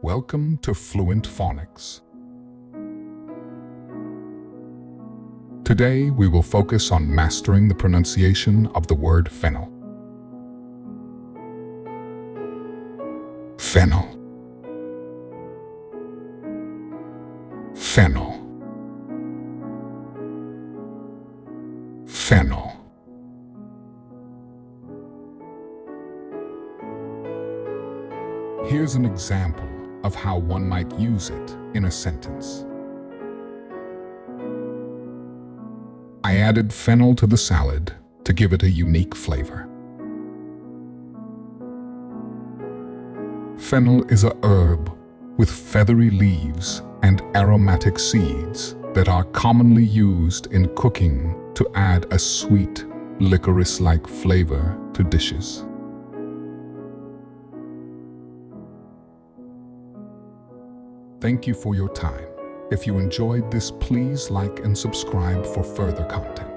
Welcome to Fluent Phonics. Today we will focus on mastering the pronunciation of the word fennel. Fennel. Fennel. Fennel. Here's an example of how one might use it in a sentence. I added fennel to the salad to give it a unique flavor. Fennel is a herb with feathery leaves and aromatic seeds that are commonly used in cooking to add a sweet, licorice-like flavor to dishes. Thank you for your time. If you enjoyed this, please like and subscribe for further content.